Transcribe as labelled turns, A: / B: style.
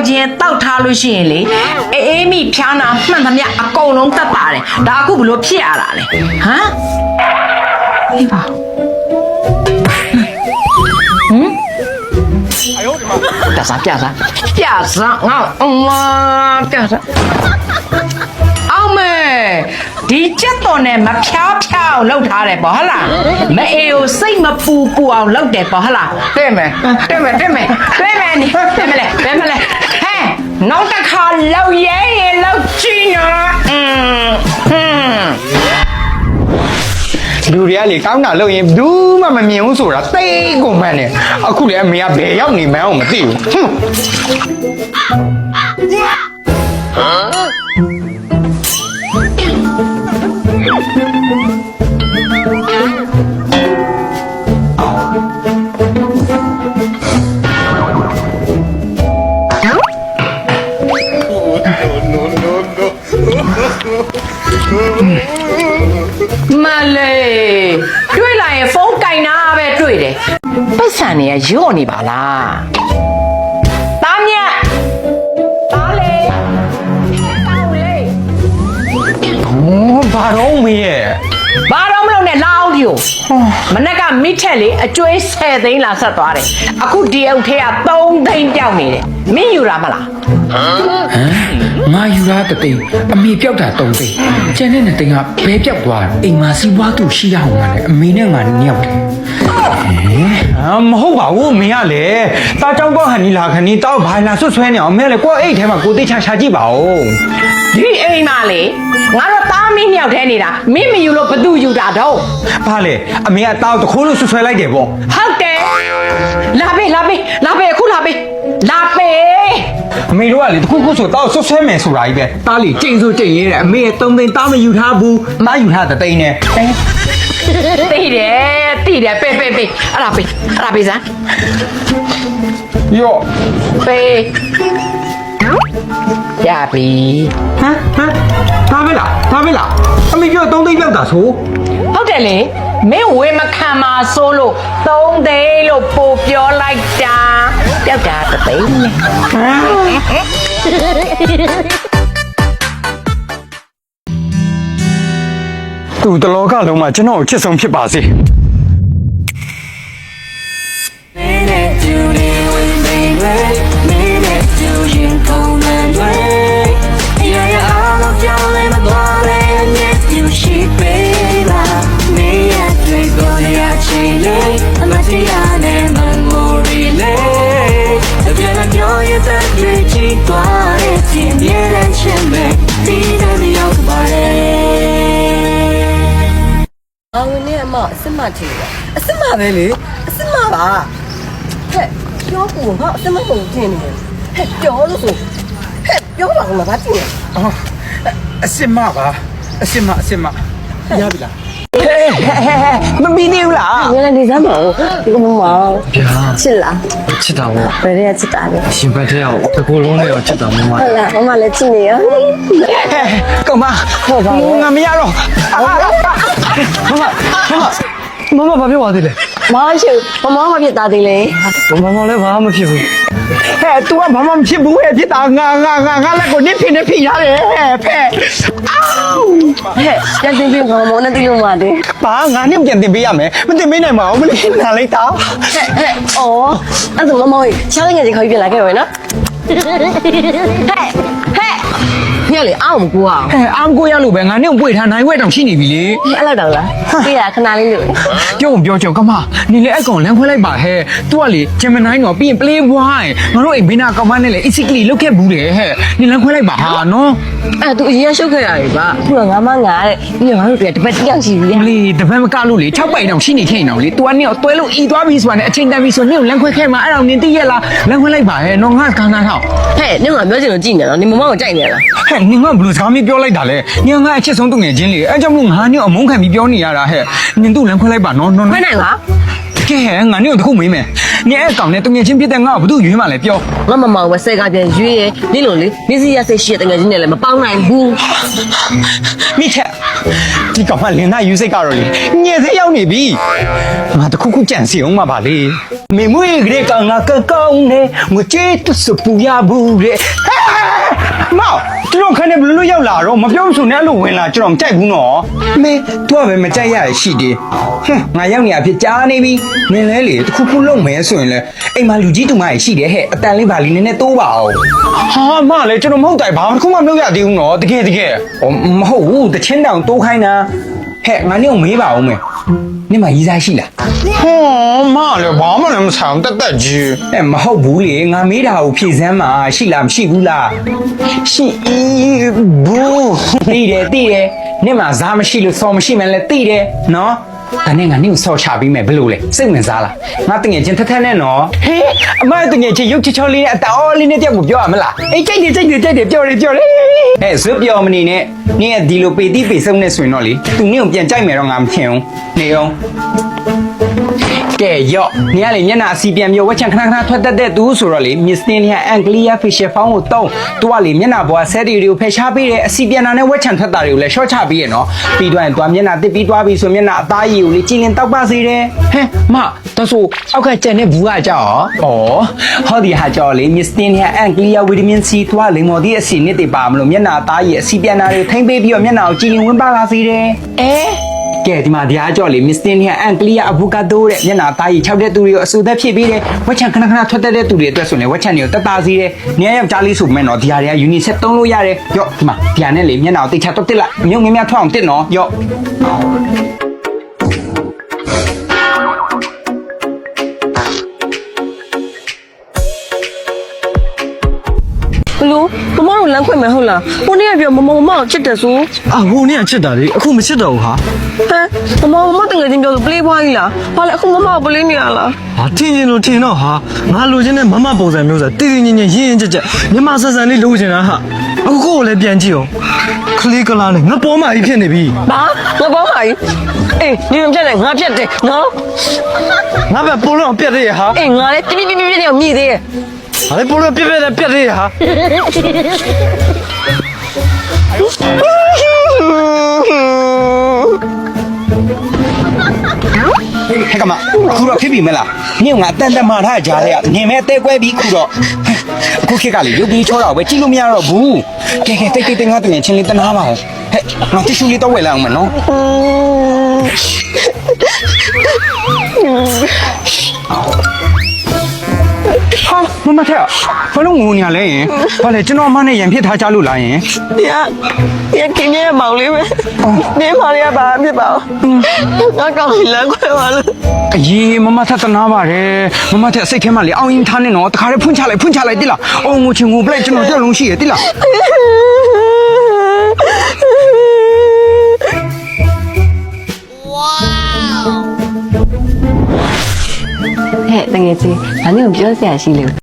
A: ချင်းတောက်ထားလို့ရှိရင်လေအေးမိဖြားနာမှန်သမျှအကုန်လုံးတတ်ပါတယ်ဒါအခုဘလို့ဖြစ်ရတာလဲဟမ်အေးပါပြစားငါအောင်မေဒီကြက်တော်နဲ့မဖြားအောင်လှုပ်ထားတယ်ပေါ့ဟလားမအေကိုစိတ်မပူအောင်လှုပ်တယ်ပေါ့ဟလားတဲ့မယ်နိတဲ့မလဲဟဲ့နောက်တစ်ခါလှုပ်ရဲလှုပ်ကြည့်နော်
B: လူတွေကလေကောင်းတာလုပ်ရင်ဘူးမှမမြင်ဘူးဆိုတာသိကုန်မှန်းတယ်အခုလေအမေကဘယ်ရောက်နေမှန်းအောင်မသိဘူး
A: မလေးတွေ့လာရင်ဖုန်းကင်တာပဲတွေ့တယ်ပတ်စံနေရရော့နေပါလားတားမြတ်တားလေကောင်းလေ
B: ဘာတော့မေးရဲ့
A: ဘာတော့မလို့နဲ့လာအောင်ဒီကိုမနေ့ကမိထက်လေအကျွေး10သိန်းလာဆက်သွားတယ်အခုဒီအုပ်ထဲက3သိန်းပြောင်းနေတယ်မင်းယူတာမလား
C: ငါယူတာတသိန်းအမေပြောက်တာ3သိန်းကျန်တဲ့2သိန်းကဘဲပြောက်သွားတယ်အိမ်မှာစီးပွားသူရှိရအောင်ငါနဲ့အမေနဲ့ငါညောက်တယ်
B: မဟုတ်ပါဘူးမင်းကလေတာကြောင်တော့ဟန်နီလာခဏီတောက်ဘာလာဆွဆွဲနေအောင်မင်းလည်းကိုယ့်အိတ်ထဲမှာကိုသိချာကြည့်ပါဦး
A: ဒီအိမ်မှာလေငါတော့တားမင်းညောက်ထဲနေတာမင်းမယူလို့ဘသူယူတာတော့
B: ဘာလဲအမေကတောက်တခိုးလို့ဆွဆွဲလိုက်တယ်ပေါ့
A: ဟုတ်တယ်လာပေးအခုလာပေး
B: အမေတို့ကလေတခုခုဆိုတောက်ဆွဆွဲမယ်ဆိုတာကြီးပဲတားလေကျိန်ဆိုကျိန်ရဲတဲ့အမေရဲ့3သိန်းတားမယူထားဘူးတားယူထားတဲ့သိန်းနဲ့
A: သိတယ်ပေးအဲ့ဒါပေးစမ်း
B: ယော
A: ပေးရပြီ
B: ဟမ်ဒါပဲလားအမေပြော3သိန်းပြောက်တာဆို
A: ဟုတ်တယ်လေမင်းဝေမခံမှာဆိုလို့3သိန်းလို့ပို့ပြောလိုက်တာပြောက်တာ3သိန်းလေ
B: သူတလောကလုံးမှာကျွန်တော်ချစ်ဆုံးဖြစ်ပါစေ
D: အစ်မထီအစ်မပဲလေအစ်မပါဟဲ့ပြောကူငါအစ်မကိုတင်နေဟဲ့ပြောလို့ဆိုဟဲ့ပြောပါဦးမဘာတင်လဲ
B: အစ်မပါအစ်မရပြီလားမမီးနေဘူးလား
D: ငါလည်းနေစမ်းပါဦးဒီကောင်မ
C: ဗျာ
D: ချစ်လား
C: ချစ်တာပေါ့
D: ဘယ်ရဲချစ်တာလဲ
C: ရှင်ဘက်ထဲရောက်တကူလုံးနဲ့ရောချစ်တာမမ
D: ဟုတ်လားမမလည်းချစ်နေရော
B: ကောင်မ
D: ဟုတ်ပါဘူး
B: ငါမရတော့မမဘာပြောပါသေးလဲ
D: မရှိဘူးမမမဖြစ်တာသေးလေ
C: မမလည်းဘာမှမဖြစ်ဘူး
B: ဟဲ့ तू ကဘာမှမဖြစ်ဘူးဟဲ့ဖြစ်တာငါလည်းကိုနစ်ဖိရတယ်ဖဲ
D: ဟဲ့ပြန်တင်ပြီးကောင်မနဲ့တိလို့မတည်း
B: ဘာငါနဲ့ပြန်တင်ပေးရမယ်မတင်ပေးနိုင်ပါဘူးမလေးနားလိုက်တာ
D: ဟဲ့အဲ့ဒါမမချောင်းငယ်ကြီးခေါ်ပြီးပြန်လာခဲ့ရောနော်ဟဲ့ညလေအောင်ကိုအောင်
B: အောင်ကိုရလို့ပဲငါနဲ့ပွေထားနိုင်ဝဲတောင်ရှိနေပြီလေ
D: အဲ့လောက်တော့လားပြေးရခဏလေးလို့
B: ပြောကြောကမနေလေအကောင်လမ်းခွဲလိုက်ပါဟဲ့ तू ကလေဂျမနိုင်းတော့ပြီးရင် play boy ငါတို့အိမ်ဘေးနာကောင်မနဲ့လေ easily လုတ်ခဲ့ဘူးတယ်ဟဲ့နေလမ်းခွဲလိုက်ပါဟာနော်
D: အဲ့ तू အရင်ရှုပ်ခဲ့ရတယ်ဗျအခုကငါမငါတဲ့ပြီးတော့ငါတို့တပတ်တယောက်ရှိပြီ
B: လေတပတ်မကလို့လေ6ပိုင်တောင်ရှိနေခဲ့နေအောင်လေ तू ကနေတော့တွဲလို့ဤသွားပြီဆိုတာနဲ့အချိန်တန်ပြီဆိုနေလမ်းခွဲခဲ့မှာအဲ့တော့နင်သိရလားလမ်းခွဲလိုက်ပါဟဲ့နော်ငါခန်းထောက်
D: ဟဲ့နင်ကပြောချင်လို့ကြည့်နေတော့နင်မမကိုကြိုက်နေလား
B: ဟဲ့နင်ကဘယ်လိုစကားမျိုးပြောလိုက်တာလဲနင်ငါအချစ်ဆုံးသူငယ်ချင်းလေအဲကြောင့်မလို့ငါနဲ့အမုန်းခံပြီးပြောနေရတာဟဲ့နင်တို့လမ်းခွဲလိုက်ပါနော်
D: ခွဲနိုင်လား
B: ကဲငါနေတော့တခုမေးမယ်နေအဲ့ကောင်နဲ့တငယ်ချင်းပြတဲ့ငါဘာလို့ရွေးမှလဲပြော
D: ငါမမောင်ပဲဆဲကပြန်ရွေးရနေလို့လေနေစီရစိတ်ရှိတဲ့တကယ်ချင်းနဲ့လည်းမပေါင်းနိုင်ဘူး
B: မိထက်ဒီကောင်ကလင်နာယူစိတ်ကတော့လေညက်စေးရောက်နေပြီငါတခုခုကြံစီအောင်မှာပါလေမေမွေးကလေးကငါကောင်းနေငွေချေတစပူရဘူးတဲ့မောင်ကျွန်တော်ခနဲ့ဘလို့ရောက်လာတော့မပြောမဆိုနဲ့အဲ့လိုဝင်လာကျွန်တော်မကြိုက်ဘူးနော်မေသူကပဲမကြိုက်ရရှိတယ်ဟွန်းငါရောက်နေအဖြစ်ကြားနေပြီနင်လဲလေတခုခုလုပ်မယ်ဆိုရင်လေအိမ်မှာလူကြီးတူမကြီးရှိတယ်ဟဲ့အတန်လေးပါလီနည်းနည်းတိုးပါအောင်ဟာမလေကျွန်တော်မဟုတ်တိုင်ဘာမှတစ်ခုမှမလုပ်ရသေးဘူးနော်တကယ်မဟုတ်ဘူးတချင်းတောင်တိုးခိုင်းတာဟဲ့ငါနေအောင်မေးပါဦးမယ်နင်မရီးစားရှိလားဟောမလေဘာမှလည်းမဆောင်တက်ကြီးမဟုတ်ဘူးလေငါမေးတာကိုဖြေစမ်းမှာရှိလားမရှိဘူးလားရှိဘူးသိတယ်နင်မဇာမရှိလို့စော်မရှိမှလည်းသိတယ်နော်ဒါနဲ့ငါနင့်ကိုဆော်ချပေးမယ်ဘယ်လိုလဲစိတ်ဝင်စားလားငါတငယ်ချင်းထက်ထက်နဲ့နော်ဟေးအမတငယ်ချင်းရုပ်ချောလေးနဲ့အတော်လေးနဲ့တယောက်ကိုပြောရမလားအေးကြိုက်တယ်ပြောတယ်အဲဇွတ်ပြောမနေနဲ့နင်ကဒီလိုပေတိပေဆုံးနဲ့ဆိုရင်တော့လေသူနင့်ကိုပြန်ကြိုက်မယ်တော့ငါမထင်ဘူးနေအောင်ကဲရော့နင်ကလေမျက်နှာအစီပြန်မျိုးဝက်ချန်ခဏထွက်တတ်တဲ့သူဆိုတော့လေ Miss Tin ရဲ့ Anglia Facial Foam ကိုတုံးသူကလေမျက်နှာပေါ်ဆဲတီတွေကိုဖယ်ရှားပေးတယ်အစီပြန်နာနဲ့ဝက်ချန်ထွက်တာတွေကိုလည်းရှော့ချပေးရနော်ပြီးတော့ရင်သူကမျက်နှာတစ်ပြီးသွားပြီးဆိုမျက်နှာအသားရည်ကိုလေကြည်လင်တောက်ပစေတယ်ဟဲ့မဒါဆိုအောက်ကကျန်တဲ့ဘူးကကြောက်ဩဟောဒီဟာကြောက်လေ Miss Tin ရဲ့ Anglia Vitamin C သူကလိမ္မော်သည့်အစီနစ်တွေပါမလို့မျက်နှာအသားရည်အစီပြန်နာတွေထိမ့်ပေးပြီးတော့မျက်နှာကိုကြည်လင်ဝင်ပါလာစေတယ်ကဲဒီမှာတရားကြော်လေ Miss Tin ရဲ့ Anglia Avocado တဲ့မျက်နှာသားရည်6တဲ့သူတွေကိုအဆူသက်ဖြစ်ပြီးတယ်ဝက်ချန်ခဏထွက်တဲ့သူတွေအတွက်ဆိုရင်ဝက်ချန်တွေကိုတက်တာစီတယ်နေရာယောက်ျားလေးဆိုမဲ့နော်ဒီဟာတွေက unisex သုံးလို့ရတယ်ရော့ဒီမှာဒီဟာနဲ့လေမျက်နှာကိုတိတ်ချတော့တစ်လိုက်အမြုပ်များထွက်အောင်တစ်နော်ရော့
D: ဘလို့မမောင်ကိုလမ်းခွင့်မယ်ဟုတ်လားကိုနေကပြောမမောင်ကိုချစ်တယ်ဆို
E: အာဟိုနေ့ကချစ်တာလေအခုမချစ်တော့ဘူးဟာ
D: ဟမ်မမောင်တကယ်ချင်းပြောလို့ပလေးပွားကြီးလားဘာလဲအခုမမောင်ပလေးနေရလား
E: ဟာထင်ရင်လို့ထင်တော့ဟာငါလိုချင်တဲ့မမပုံစံမျိုးစားတည်တည်ငြိမ်ငြိမ်ရင်းရင်းကြက်ကြက်မြန်မာဆန်ဆန်လေးလိုချင်တာဟာအခုကိုယ်လည်းပြန်ကြည့်အောင်ခလေးကလာနဲ့ငါပေါ်မကြီးဖြစ်နေပြီ
D: ဘာငါပေါင်းပါကြီးအေးနေမပြတ်နဲ့ငါပြတ်တယ်နော်
E: ငါပဲပိုလို့ပြက်သေးရဟာ
D: အေးငါလည်းပြပြပြပြမြည်သေးရဲ့
E: ဟာလေပိုလို့ပြက်သေးရဟာ
B: ဟဲ့ကမခုတော့ဖြစ်ပြီမလားနင့်ငါအတန်တမာထားကြားတဲ့နင်မဲအသေးကွဲပြီးခုတော့အခုခေတ်ကလေရုပ်ကြီးချောတော့ပဲကြည့်လို့မရတော့ဘူးကဲတိတ်ငါတငယ်ချင်းလေးတနာပါအောင်ဟဲ့ငါတ िश ူလေးတော့ဝယ်လိုက်အောင်မနော်ဟာမမထက်ဘာလို့ငိုနေရလဲယင်ဘာလဲကျွန်တော်အမနဲ့ရန်ဖြစ်ထားကြလို့လားယင်
D: ဒီကင်းရဲ့မောင်လေးပဲနေမောင်လေးကဘာဖြစ်ပါ့ငါကောင်းလမ်းခွဲပါလို့
B: အေးမမထက်တနာပါတယ်မမထက်စိတ်ထဲမှာလေအောင်ရင်ထားနေတော့တခါလေးဖွင့်ချလိုက်တိလားအော်ငိုချင်ငိုပလိုက်ကျွန်တော်တက်လုံးရှိရတိလား
D: ဟဲ့တကယ်ချင်းဒါနဲ့ပြောစရာရှိလို့